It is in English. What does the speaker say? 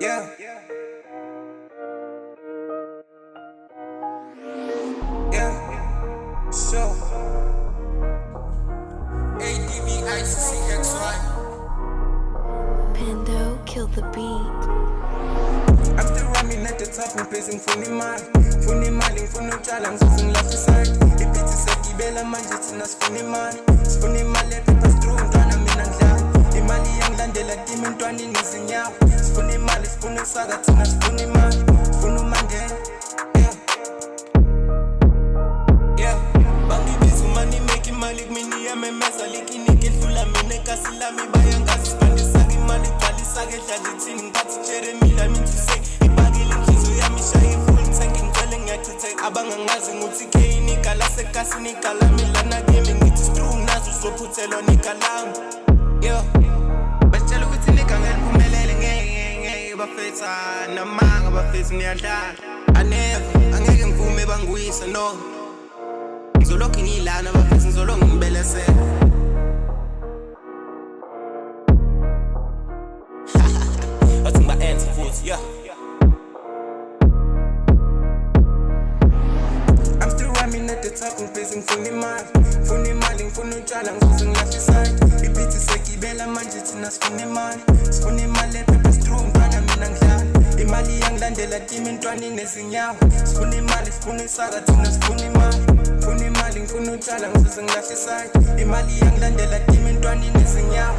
Yeah, yeah, so ADVICCXY. Pando kill the beat. I'm still rhyming at the top, ngiphethe ngifuna imali ngifuna utshala ngizoze ngilaphe iside. Ibhithi sekibela manje thina sifuna imali paper through ntwana mina ngidlala imali yangilandela kimi ntwanini ngezinyawo sifuna imali sifuna isaka thina sifuna imali sifuna umandela. Yeah, bangibiza umani make imali kumini yamemeza likiniki edlula mina ekasi lami bayangazi sibandisaka imali igcwalisaka edlalithini ngiphathi Jeremila mintusek ibakile inhliziyo yami ishaye full tank ngicwele ngiyachitheka abangangazi nguthi K-nika lasekasini igalami lana kimi ngithi strong nazo uzophuthelwa nigalami. Yeah, batshela ukuthi nika ngeke ngiphumelele ngeke bafetha namanga bafetha niyadlala angeke ngivume banguyise no ngizolokhu ngilana bafethu ngizolokhu ngibelesela. Wathi ngiba-enza futhi yeah. I'm still rhyming at the top ngiphethe ngifuna imali ngifuna utshala ngizoze ngilaphe iside. Ibhithi sekibela manje thina sifuna imali paper through ntwana mina ngidlala imali yangilandela kimi ntwanini nezinyawo sifuna imali sifuna isaka thina sifuna imali ngifuna utshala ngizoze ngilaphe iside. Imali yangilandela kimi ntwanini nezinyawo